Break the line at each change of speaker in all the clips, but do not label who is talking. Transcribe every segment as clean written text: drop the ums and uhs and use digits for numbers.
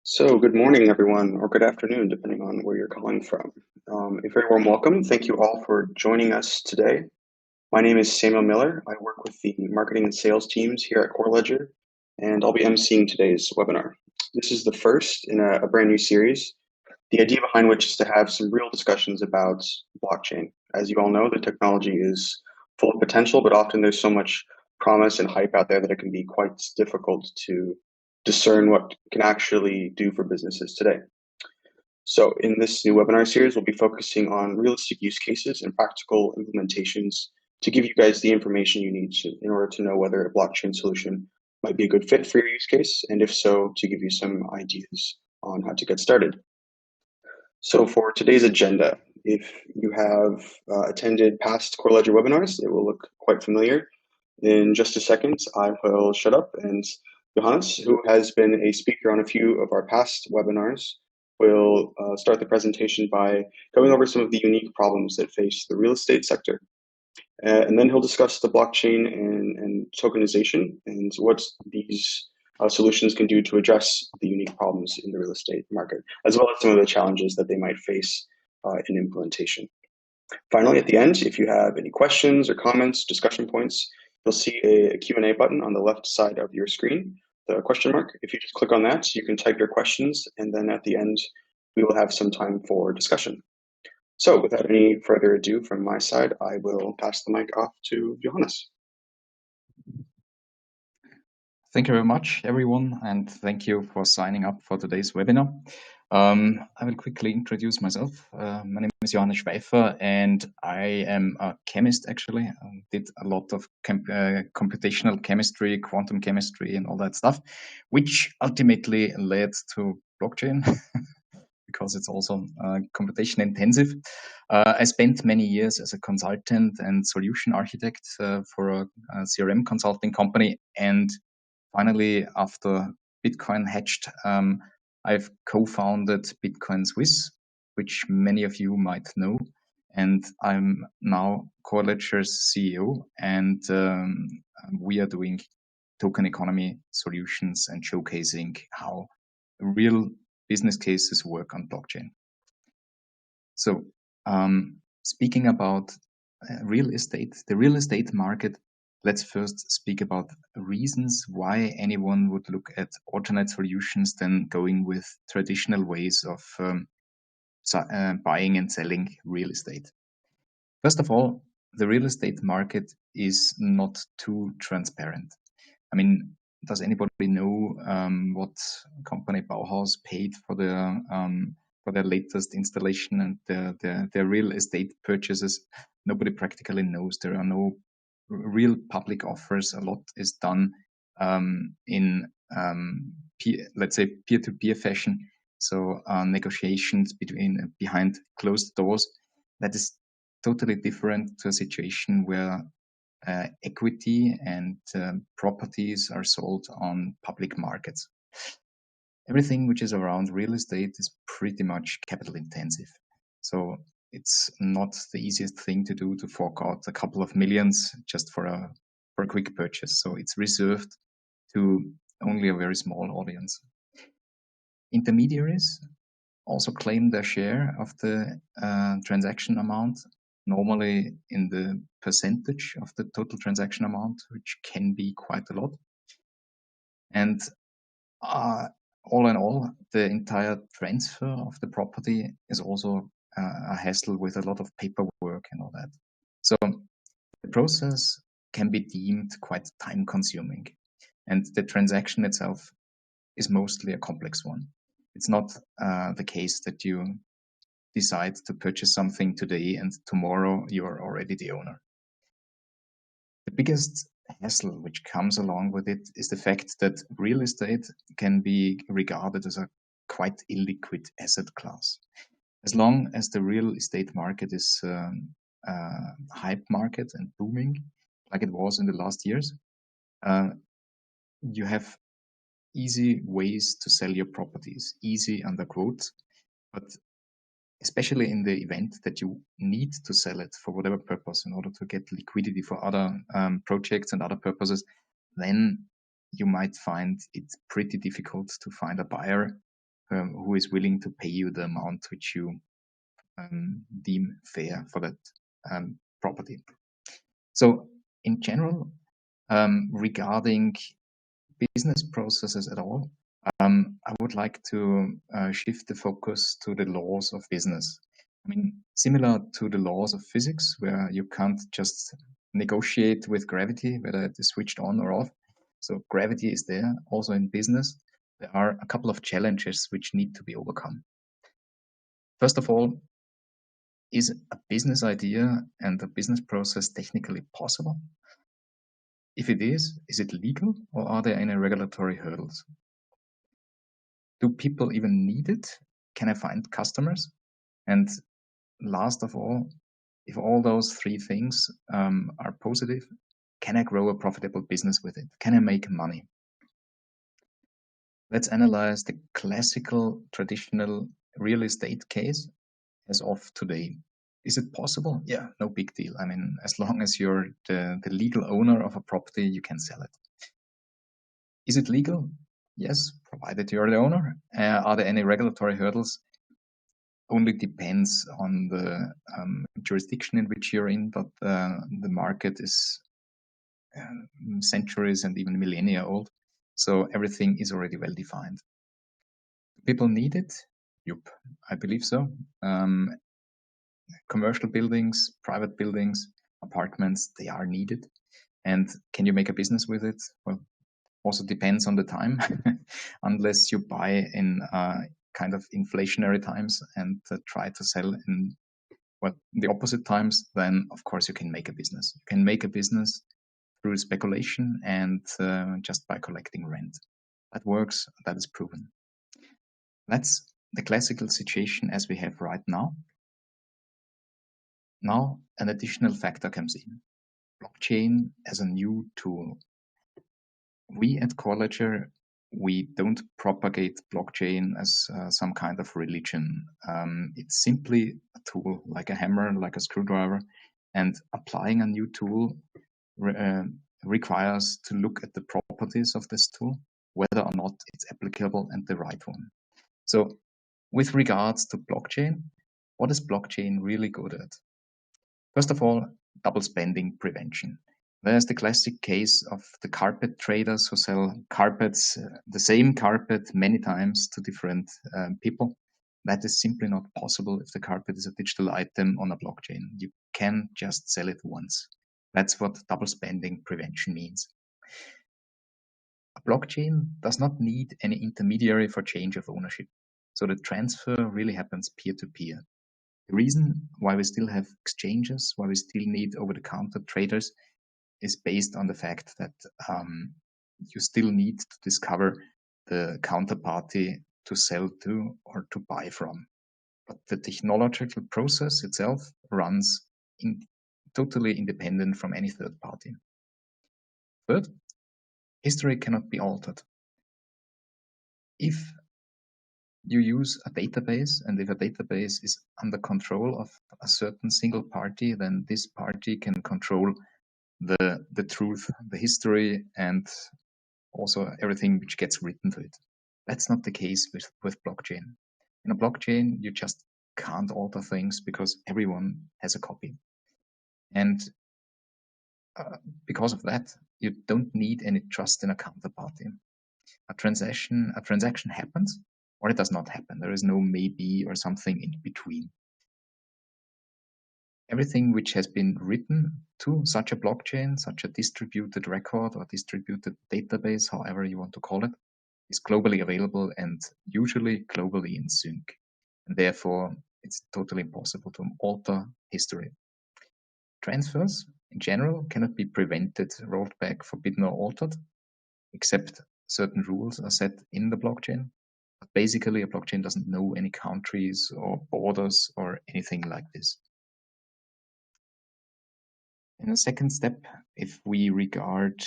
So, good morning, everyone, or good afternoon, depending on where you're calling from. A very warm welcome. Thank you all for joining us today. My name is Samuel Miller. I work with the marketing and sales teams here at Core Ledger, and I'll be emceeing today's webinar. This is the first in a brand new series, the idea behind which is to have some real discussions about blockchain. As you all know, the technology is full of potential, but often there's so much promise and hype out there that it can be quite difficult to discern what can actually do for businesses today. So in this new webinar series, we'll be focusing on realistic use cases and practical implementations to give you guys the information you need in order to know whether a blockchain solution might be a good fit for your use case, and if so, to give you some ideas on how to get started. So for today's agenda, if you have attended past Core Ledger webinars, it will look quite familiar. In just a second, I will shut up, and Johannes, who has been a speaker on a few of our past webinars, will start the presentation by going over some of the unique problems that face the real estate sector. And then he'll discuss the blockchain and tokenization and what these solutions can do to address the unique problems in the real estate market, as well as some of the challenges that they might face in implementation. Finally, at the end, if you have any questions or comments, discussion points, you'll see a Q&A button on the left side of your screen, the question mark. If you just click on that, you can type your questions, and then at the end, we will have some time for discussion. So without any further ado from my side, I will pass the mic off to Johannes.
Thank you very much, everyone, and thank you for signing up for today's webinar. I will quickly introduce myself. My name is Johannes Schweifer, and I am a chemist, actually. I did a lot of computational chemistry, quantum chemistry, and all that stuff, which ultimately led to blockchain, because it's also computation intensive. I spent many years as a consultant and solution architect for a CRM consulting company, and finally, after Bitcoin hatched, I've co-founded Bitcoin Swiss, which many of you might know. And I'm now Core Ledger's CEO, and we are doing token economy solutions and showcasing how real business cases work on blockchain. So speaking about real estate, the real estate market, let's first speak about reasons why anyone would look at alternate solutions than going with traditional ways of buying and selling real estate. First of all, the real estate market is not too transparent. I mean, does anybody know what company Bauhaus paid for their latest installation and their real estate purchases? Nobody practically knows. There are no real public offers. A lot is done in let's say peer-to-peer fashion. So negotiations behind closed doors. That is totally different to a situation where equity and properties are sold on public markets. Everything which is around real estate is pretty much capital intensive. So it's not the easiest thing to do to fork out a couple of millions just for a quick purchase. So it's reserved to only a very small audience. Intermediaries also claim their share of the transaction amount, normally in the percentage of the total transaction amount, which can be quite a lot. And all in all, the entire transfer of the property is also a hassle with a lot of paperwork and all that. So the process can be deemed quite time consuming, and the transaction itself is mostly a complex one. It's not the case that you decide to purchase something today and tomorrow you are already the owner. The biggest hassle which comes along with it is the fact that real estate can be regarded as a quite illiquid asset class. As long as the real estate market is a hype market and booming, like it was in the last years, you have easy ways to sell your properties, easy under quotes, but especially in the event that you need to sell it for whatever purpose in order to get liquidity for other projects and other purposes, then you might find it pretty difficult to find a buyer who is willing to pay you the amount which you deem fair for that property. So in general, regarding business processes at all, I would like to shift the focus to the laws of business. I mean, similar to the laws of physics, where you can't just negotiate with gravity, whether it is switched on or off. So gravity is there. Also in business, there are a couple of challenges which need to be overcome. First of all, is a business idea and a business process technically possible? If it is it legal, or are there any regulatory hurdles? Do people even need it? Can I find customers? And last of all, if all those three things are positive, can I grow a profitable business with it? Can I make money? Let's analyze the classical, traditional real estate case as of today. Is it possible? Yeah, no big deal. I mean, as long as you're the legal owner of a property, you can sell it. Is it legal? Yes, provided you're the owner. Are there any regulatory hurdles? Only depends on the jurisdiction in which you're in, but the market is centuries and even millennia old. So everything is already well defined. People need it? Yup, I believe so. Commercial buildings, private buildings, apartments, they are needed. And can you make a business with it? Well, also depends on the time. Unless you buy in kind of inflationary times and try to sell in the opposite times, then of course you can make a business. You can make a business through speculation and just by collecting rent. That works, that is proven. That's the classical situation as we have right now. Now an additional factor comes in. Blockchain as a new tool. We at Core Ledger, we don't propagate blockchain as some kind of religion. It's simply a tool, like a hammer, like a screwdriver, and applying a new tool requires to look at the properties of this tool, whether or not it's applicable and the right one. So with regards to blockchain, what is blockchain really good at? First of all, double spending prevention. There's the classic case of the carpet traders who sell carpets, the same carpet many times to different people. That is simply not possible if the carpet is a digital item on a blockchain. You can just sell it once. That's what double spending prevention means. A blockchain does not need any intermediary for change of ownership. So the transfer really happens peer-to-peer. The reason why we still have exchanges, why we still need over-the-counter traders, is based on the fact that you still need to discover the counterparty to sell to or to buy from. But the technological process itself runs totally independent from any third party. Third, history cannot be altered. If you use a database, and if a database is under control of a certain single party, then this party can control the truth, the history, and also everything which gets written to it. That's not the case with blockchain. In a blockchain, you just can't alter things because everyone has a copy. And because of that, you don't need any trust in a counterparty. A transaction happens or it does not happen. There is no maybe or something in between. Everything which has been written to such a blockchain, such a distributed record or distributed database, however you want to call it, is globally available and usually globally in sync. And therefore, it's totally impossible to alter history. Transfers, in general, cannot be prevented, rolled back, forbidden, or altered, except certain rules are set in the blockchain. But basically, a blockchain doesn't know any countries or borders or anything like this. In a second step, if we regard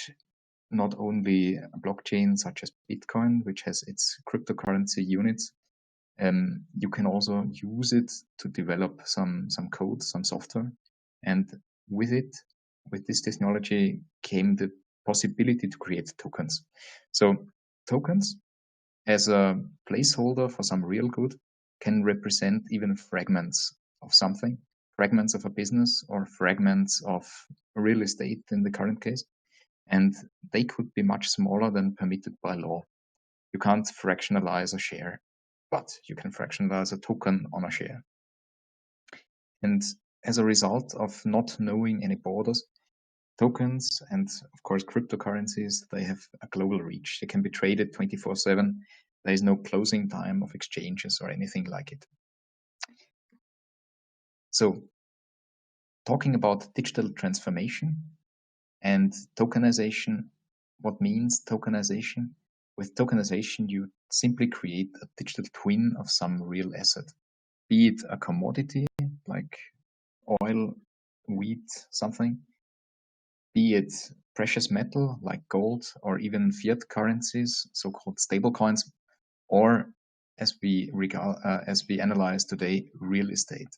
not only a blockchain such as Bitcoin, which has its cryptocurrency units, you can also use it to develop some code, some software. And with this technology came the possibility to create tokens. So tokens as a placeholder for some real good can represent even fragments of something, fragments of a business or fragments of real estate in the current case. And they could be much smaller than permitted by law. You can't fractionalize a share, but you can fractionalize a token on a share. And as a result of not knowing any borders, tokens and of course cryptocurrencies, they have a global reach. They can be traded 24/7. There is no closing time of exchanges or anything like it. So talking about digital transformation and tokenization, what means tokenization? With tokenization, you simply create a digital twin of some real asset, be it a commodity like oil, wheat, something, be it precious metal like gold or even fiat currencies, so-called stable coins, or as we analyze today, real estate.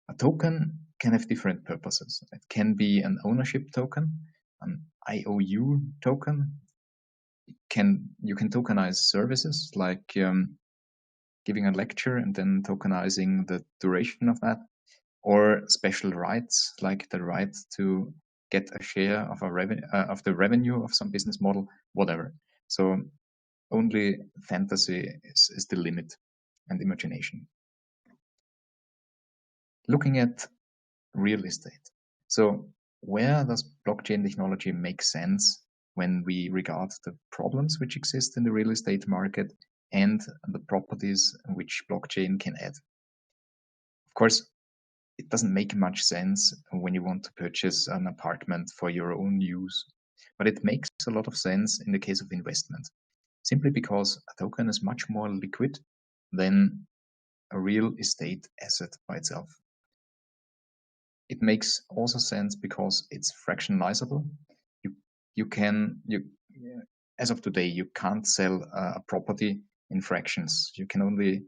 A token can have different purposes. It can be an ownership token, an IOU token. You can tokenize services like giving a lecture and then tokenizing the duration of that, or special rights like the right to get a share of of the revenue of some business model, whatever. So only fantasy is the limit and imagination. Looking at real estate. So where does blockchain technology make sense when we regard the problems which exist in the real estate market and the properties which blockchain can add? Of course, it doesn't make much sense when you want to purchase an apartment for your own use, but it makes a lot of sense in the case of investment, simply because a token is much more liquid than a real estate asset by itself. It makes also sense because it's fractionalizable. You can as of today you can't sell a property in fractions. You can only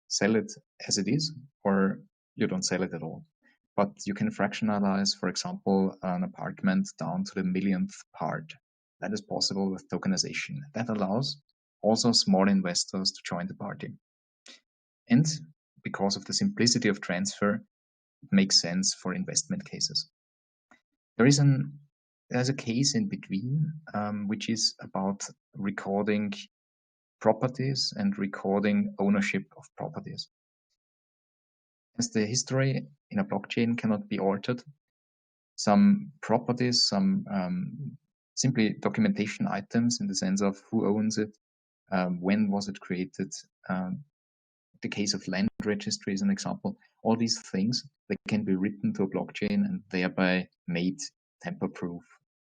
sell it as it is, or you don't sell it at all. But you can fractionalize, for example, an apartment down to the millionth part. That is possible with tokenization. That allows also small investors to join the party. And because of the simplicity of transfer, it makes sense for investment cases. There's a case in between, which is about recording properties and recording ownership of properties. As the history in a blockchain cannot be altered, some properties, some simply documentation items in the sense of who owns it, when was it created, the case of land registry is an example. All these things, they can be written to a blockchain and thereby made tamper-proof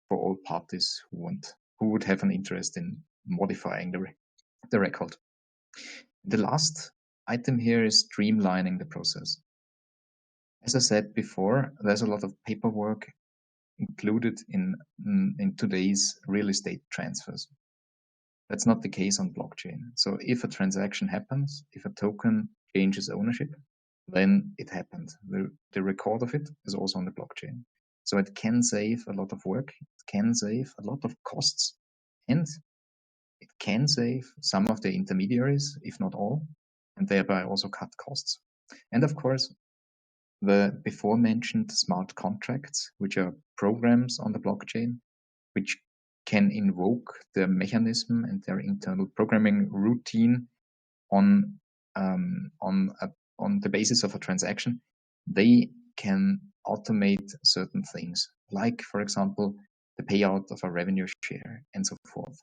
for all parties who would have an interest in modifying the record. The last item here is streamlining the process. As I said before, there's a lot of paperwork included in today's real estate transfers. That's not the case on blockchain. So if a transaction happens, if a token changes ownership, then it happened. The record of it is also on the blockchain. So it can save a lot of work, it can save a lot of costs, and it can save some of the intermediaries, if not all, and thereby also cut costs. And of course, the before mentioned smart contracts, which are programs on the blockchain, which can invoke the mechanism and their internal programming routine on the basis of a transaction, they can automate certain things, like, for example, the payout of a revenue share and so forth.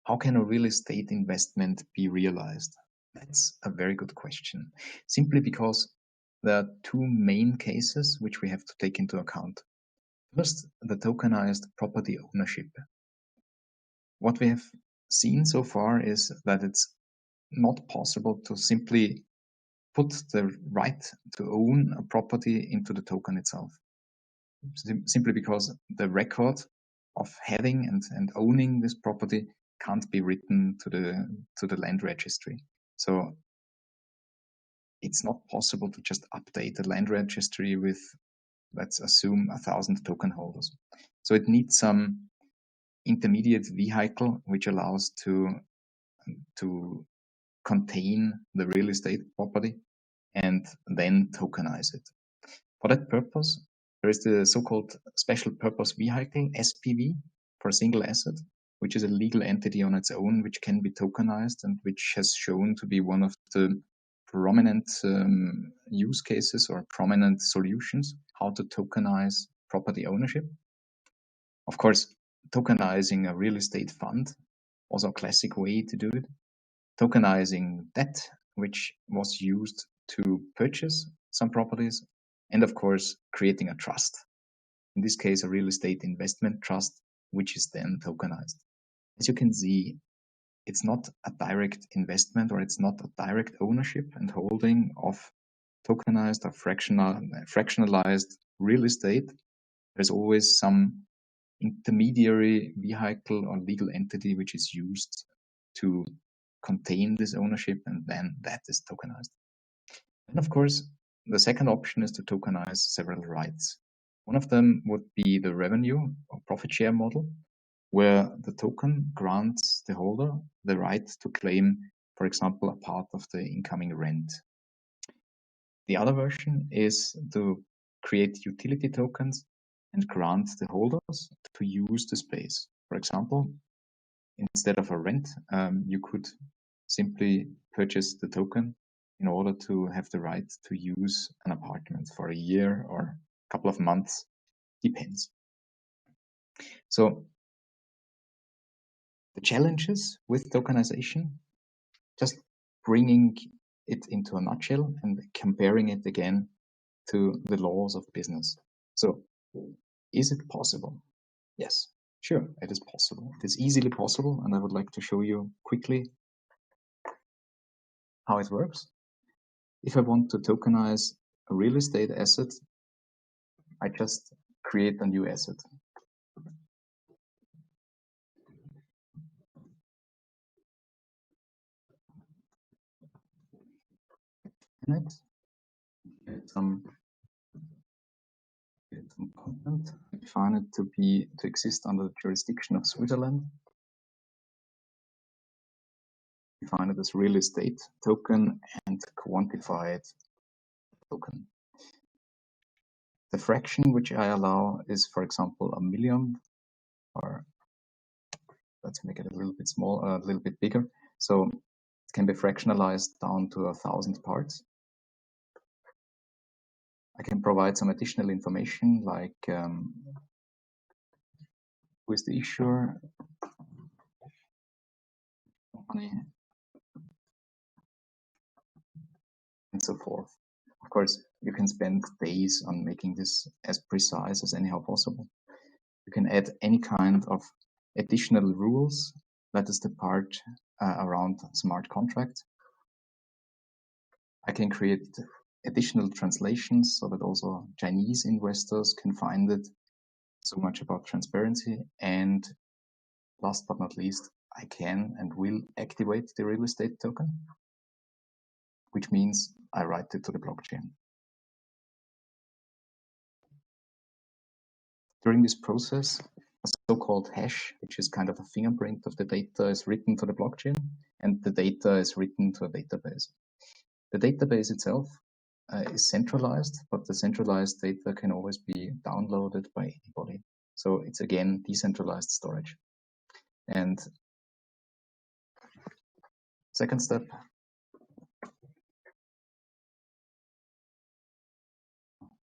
How can a real estate investment be realized? That's a very good question. Simply because there are two main cases which we have to take into account. First, the tokenized property ownership. What we have seen so far is that it's not possible to simply put the right to own a property into the token itself. Simply because the record of having and owning this property can't be written to the land registry. So it's not possible to just update the land registry with, let's assume, 1,000 token holders. So it needs some intermediate vehicle which allows to contain the real estate property and then tokenize it. For that purpose, there is the so-called special purpose vehicle, SPV, for a single asset, which is a legal entity on its own, which can be tokenized and which has shown to be one of the prominent use cases or prominent solutions how to tokenize property ownership. Of course, tokenizing a real estate fund was a classic way to do it. Tokenizing debt, which was used to purchase some properties, and of course, creating a trust. In this case, a real estate investment trust, which is then tokenized. As you can see, it's not a direct investment or it's not a direct ownership and holding of tokenized or fractionalized real estate. There's always some intermediary vehicle or legal entity which is used to contain this ownership, and then that is tokenized. And of course, the second option is to tokenize several rights. One of them would be the revenue or profit share model, where the token grants the holder the right to claim, for example, a part of the incoming rent. The other version is to create utility tokens and grant the holders to use the space. For example, instead of a rent, you could simply purchase the token in order to have the right to use an apartment for a year or a couple of months, depends. So the challenges with tokenization, just bringing it into a nutshell and comparing it again to the laws of business. So is it possible? Yes, sure, it is possible. It is easily possible, and I would like to show you quickly how it works. If I want to tokenize a real estate asset, I just create a new asset. And get some content. Define it to exist under the jurisdiction of Switzerland. Define it as real estate token and quantify it token. The fraction which I allow is, for example, 1,000,000, or let's make it a little bit small, a little bit bigger. So it can be fractionalized down to 1,000 parts. I can provide some additional information like who is the issuer, company, and so forth. Of course, you can spend days on making this as precise as anyhow possible. You can add any kind of additional rules. That is the part around smart contracts. I can create additional translations so that also Chinese investors can find it. So much about transparency. And last but not least, I can and will activate the real estate token, which means I write it to the blockchain. During this process, a so-called hash, which is kind of a fingerprint of the data, is written to the blockchain, and the data is written to a database. The database itself is centralized, but the centralized data can always be downloaded by anybody. So it's again decentralized storage. And second step,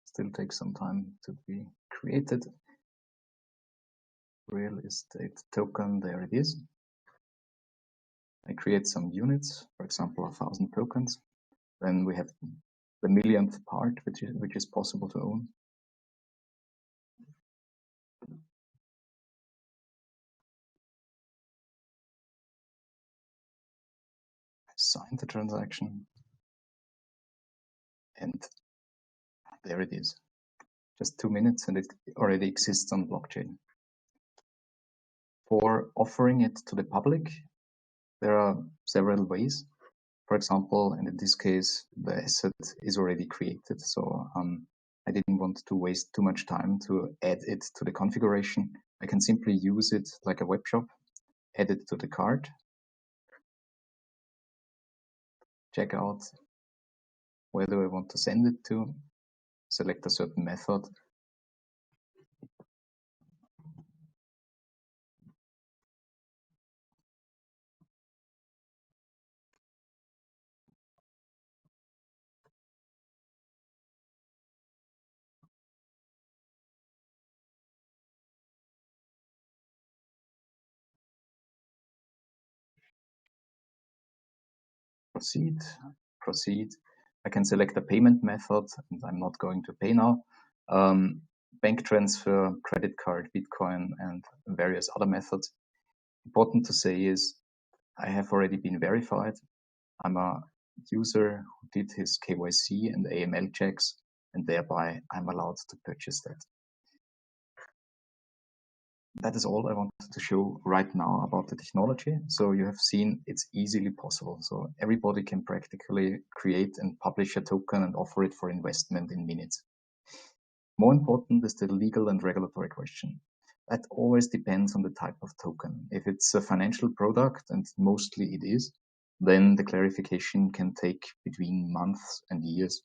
still takes some time to be created. Real estate token, there it is. I create some units, for example, 1,000 tokens. Then we have the 1,000,000th part, which is possible to own. I sign the transaction, and there it is. Just 2 minutes, and it already exists on blockchain. For offering it to the public, there are several ways. For example, and in this case, the asset is already created, so I didn't want to waste too much time to add it to the configuration. I can simply use it like a web shop, add it to the cart, check out where do I want to send it to, select a certain method. Proceed. I can select a payment method, and I'm not going to pay now. Bank transfer, credit card, Bitcoin, and various other methods. Important to say is I have already been verified. I'm a user who did his KYC and AML checks, and thereby I'm allowed to purchase that. That is all I wanted to show right now about the technology. So you have seen it's easily possible. So everybody can practically create and publish a token and offer it for investment in minutes. More important is the legal and regulatory question. That always depends on the type of token. If it's a financial product, and mostly it is, then the clarification can take between months and years.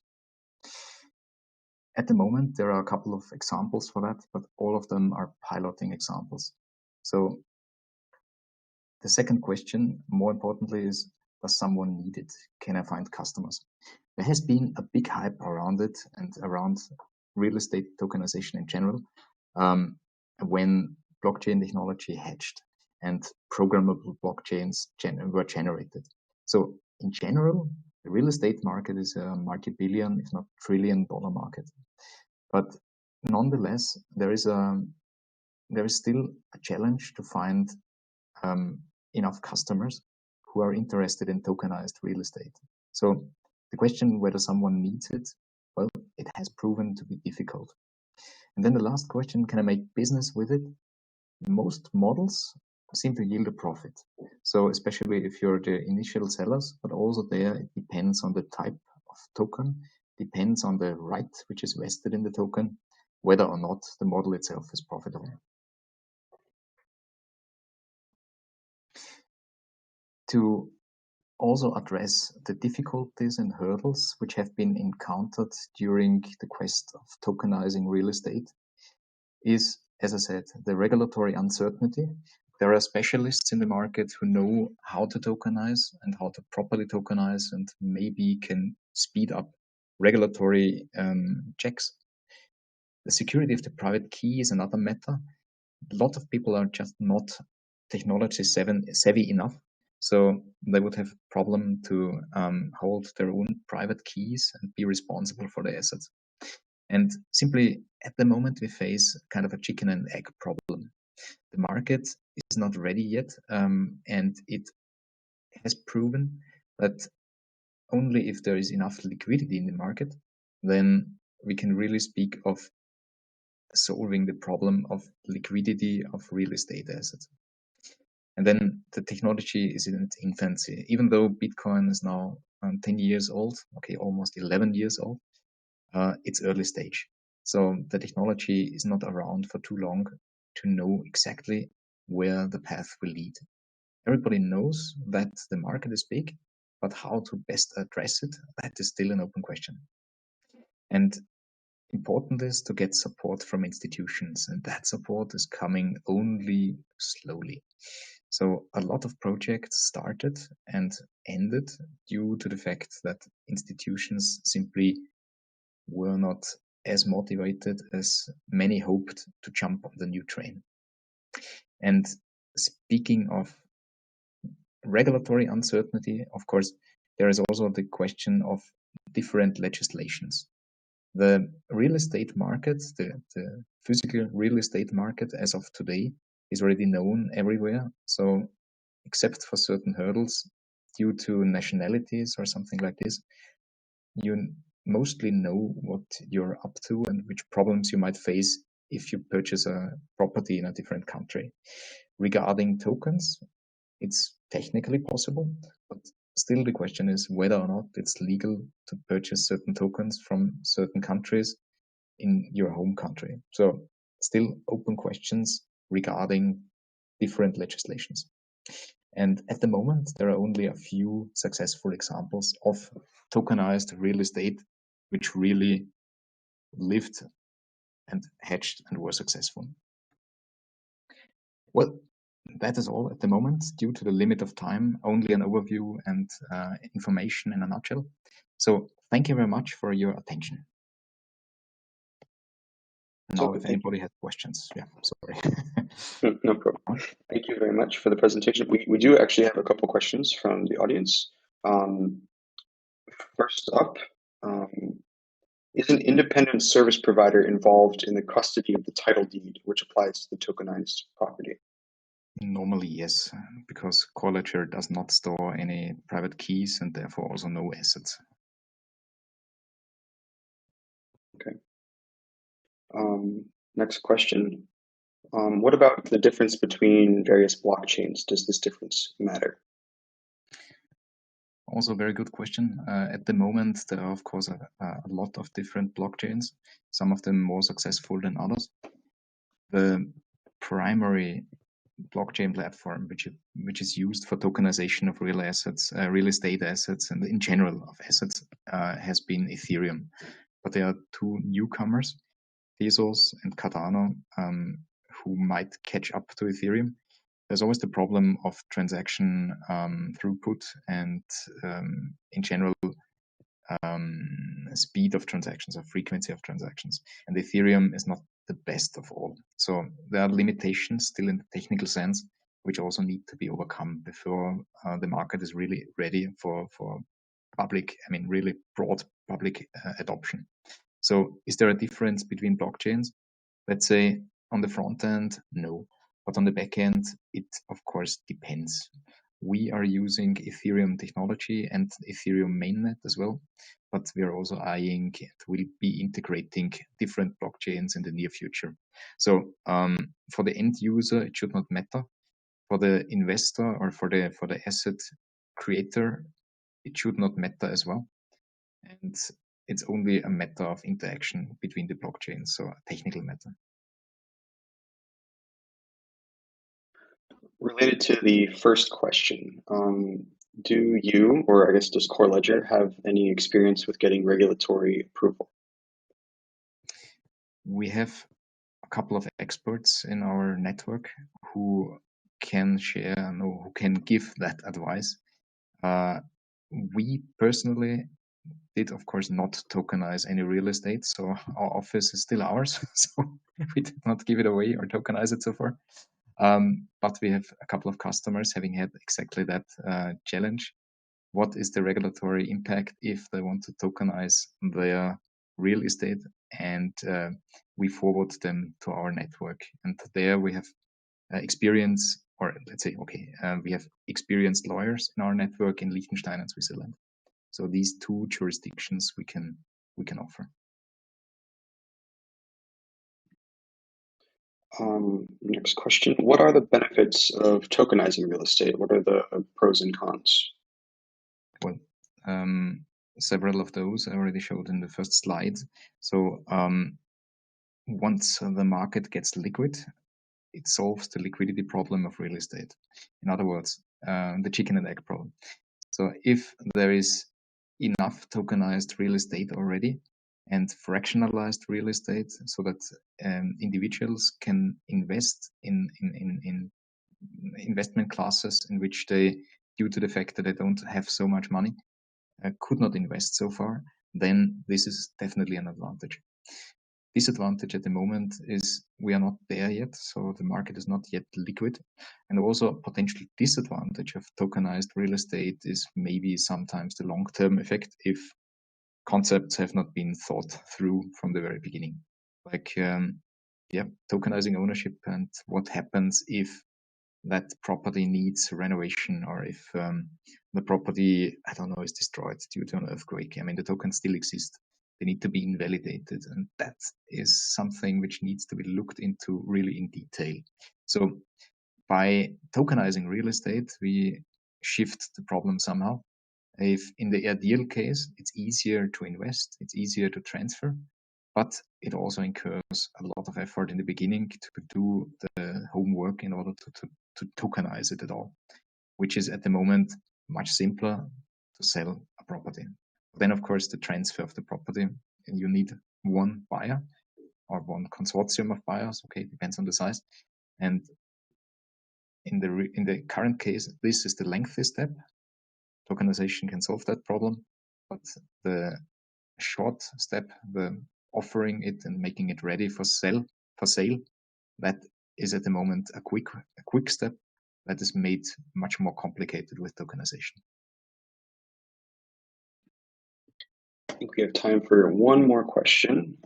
At the moment, there are a couple of examples for that, but all of them are piloting examples. So the second question, more importantly, is, does someone need it? Can I find customers? There has been a big hype around it and around real estate tokenization in general when blockchain technology hatched and programmable blockchains were generated. So in general, the real estate market is a multi-billion, if not trillion-dollar market. But nonetheless, there is still a challenge to find enough customers who are interested in tokenized real estate. So the question whether someone needs it, well, it has proven to be difficult. And then the last question, can I make business with it? Most models seem to yield a profit. So especially if you're the initial sellers, but also there it depends on the type of token, depends on the right which is vested in the token, whether or not the model itself is profitable. To also address the difficulties and hurdles which have been encountered during the quest of tokenizing real estate is, as I said, the regulatory uncertainty. There are specialists in the market who know how to tokenize and how to properly tokenize and maybe can speed up regulatory checks. The security of the private key is another matter. A lot of people are just not technology savvy enough. So they would have a problem to hold their own private keys and be responsible for the assets. And simply at the moment, we face kind of a chicken and egg problem. The market is not ready yet, and it has proven that only if there is enough liquidity in the market, then we can really speak of solving the problem of liquidity of real estate assets. And then the technology is in its infancy. Even though Bitcoin is now 10 years old, okay, almost 11 years old, it's early stage. So the technology is not around for too long to know exactly where the path will lead. Everybody knows that the market is big, but how to best address it, that is still an open question. And important is to get support from institutions, and that support is coming only slowly. So a lot of projects started and ended due to the fact that institutions simply were not as motivated as many hoped to jump on the new train. And speaking of regulatory uncertainty, of course, there is also the question of different legislations. The real estate market, the physical real estate market as of today is already known everywhere. So except for certain hurdles due to nationalities or something like this, you mostly know what you're up to and which problems you might face if you purchase a property in a different country. Regarding tokens, it's technically possible, but still the question is whether or not it's legal to purchase certain tokens from certain countries in your home country. So still open questions regarding different legislations. And at the moment, there are only a few successful examples of tokenized real estate, which really lived and hatched and were successful. Well, that is all at the moment. Due to the limit of time, only an overview and information in a nutshell. So thank you very much for your attention. Now, if anybody has questions, yeah, sorry.
No problem. Thank you very much for the presentation. We do actually have a couple questions from the audience. First up, is an independent service provider involved in the custody of the title deed, which applies to the tokenized property?
Normally, yes, because core ledger does not store any private keys and therefore also no assets.
Okay. Next question. What about the difference between various blockchains? Does this difference matter?
Also a very good question. At the moment, there are, of course, a lot of different blockchains, some of them more successful than others. The primary blockchain platform, which is used for tokenization of real assets, real estate assets, and in general of assets, has been Ethereum. But there are two newcomers, Tezos and Cardano, who might catch up to Ethereum. There's always the problem of transaction throughput and in general speed of transactions or frequency of transactions. And Ethereum is not the best of all. So there are limitations still in the technical sense, which also need to be overcome before the market is really ready for public, really broad public adoption. So is there a difference between blockchains? Let's say on the front end, no. But on the back end, it of course depends. We are using Ethereum technology and Ethereum mainnet as well, but we are also eyeing and will be integrating different blockchains in the near future. So for the end user, it should not matter. For the investor or for the asset creator, it should not matter as well. And it's only a matter of interaction between the blockchains, so a technical matter.
Related to the first question, do you, or I guess does Core Ledger, have any experience with getting regulatory approval?
We have a couple of experts in our network who can share and who can give that advice. We personally did, of course, not tokenize any real estate, so our office is still ours. So we did not give it away or tokenize it so far. But we have a couple of customers having had exactly that challenge. What is the regulatory impact if they want to tokenize their real estate? And we forward them to our network. And there we have experience, or let's say, we have experienced lawyers in our network in Liechtenstein and Switzerland. So these two jurisdictions we can offer.
Next question. What are the benefits of tokenizing real estate? What are the pros and cons?
Well, several of those I already showed in the first slide. So once the market gets liquid, it solves the liquidity problem of real estate. In other words, the chicken and egg problem. So if there is enough tokenized real estate already and fractionalized real estate so that individuals can invest in investment classes in which they, due to the fact that they don't have so much money, could not invest so far, then this is definitely an advantage. Disadvantage at the moment is we are not there yet, so the market is not yet liquid. And also a potential disadvantage of tokenized real estate is maybe sometimes the long-term effect if concepts have not been thought through from the very beginning. Like, tokenizing ownership and what happens if that property needs renovation, or if the property, I don't know, is destroyed due to an earthquake. The tokens still exist. They need to be invalidated. And that is something which needs to be looked into really in detail. So by tokenizing real estate, we shift the problem somehow. If in the ideal case, it's easier to invest, it's easier to transfer, but it also incurs a lot of effort in the beginning to do the homework in order to tokenize it at all, which is at the moment much simpler to sell a property. Then, of course, the transfer of the property, and you need one buyer or one consortium of buyers. Okay, depends on the size. And in the current case, this is the lengthy step. Tokenization can solve that problem, but the short step, the offering it and making it ready for sale, that is at the moment a quick step that is made much more complicated with tokenization.
I think we have time for one more question.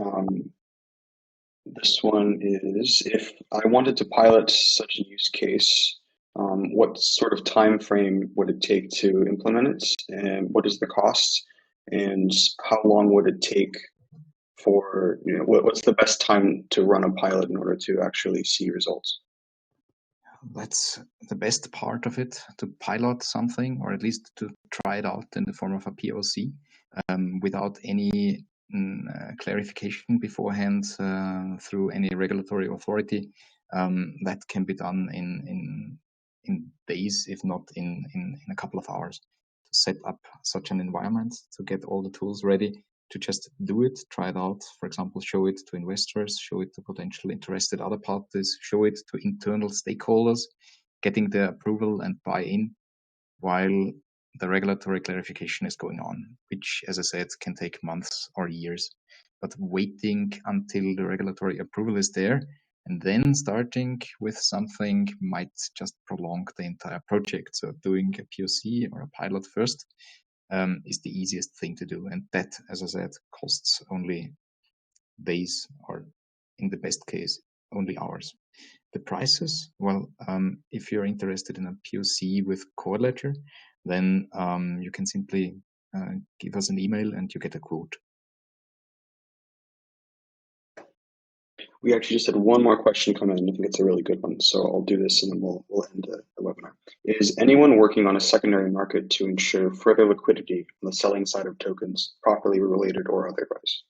This one is, if I wanted to pilot such a use case, what sort of time frame would it take to implement it, and what is the cost, and how long would it take for, what's the best time to run a pilot in order to actually see results?
That's the best part of it, to pilot something, or at least to try it out in the form of a POC without any clarification beforehand through any regulatory authority. That can be done in days, if not in a couple of hours, to set up such an environment, to get all the tools ready, to just do it, try it out, for example, show it to investors, show it to potentially interested other parties, show it to internal stakeholders, getting their approval and buy-in while the regulatory clarification is going on, which, as I said, can take months or years. But waiting until the regulatory approval is there and then starting with something might just prolong the entire project. So doing a POC or a pilot first is the easiest thing to do. And that, as I said, costs only days, or in the best case, only hours. The prices, well, if you're interested in a POC with Core Ledger, then you can simply give us an email and you get a quote.
We actually just had one more question come in. I think it's a really good one. So I'll do this and then we'll end the webinar. Is anyone working on a secondary market to ensure further liquidity on the selling side of tokens, properly related or otherwise?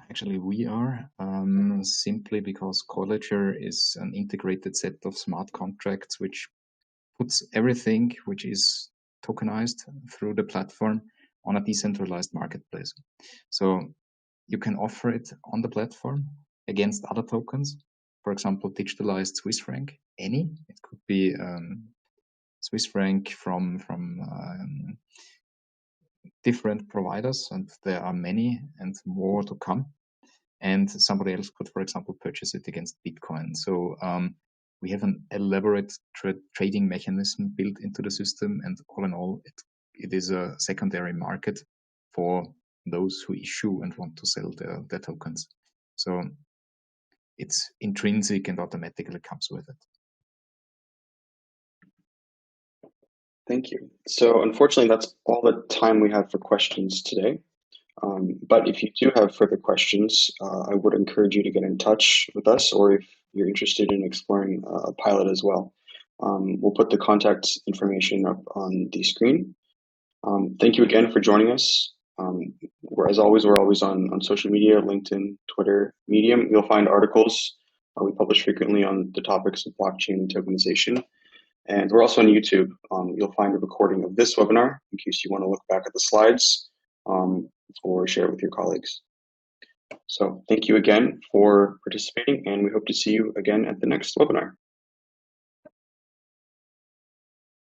Actually, we are, simply because Core Ledger is an integrated set of smart contracts which puts everything which is tokenized through the platform on a decentralized marketplace. So you can offer it on the platform against other tokens, for example, digitalized Swiss franc, any. It could be Swiss franc from different providers, and there are many and more to come. And somebody else could, for example, purchase it against Bitcoin. So we have an elaborate trading mechanism built into the system, and all in all, it is a secondary market for those who issue and want to sell their tokens. So it's intrinsic and automatically comes with it.
Thank you. So unfortunately, that's all the time we have for questions today. But if you do have further questions, I would encourage you to get in touch with us, or if you're interested in exploring a pilot as well. We'll put the contact information up on the screen. Thank you again for joining us. As always, we're always on social media, LinkedIn, Twitter, Medium. You'll find articles we publish frequently on the topics of blockchain and tokenization. And we're also on YouTube. You'll find a recording of this webinar in case you want to look back at the slides or share it with your colleagues. So thank you again for participating, and we hope to see you again at the next webinar.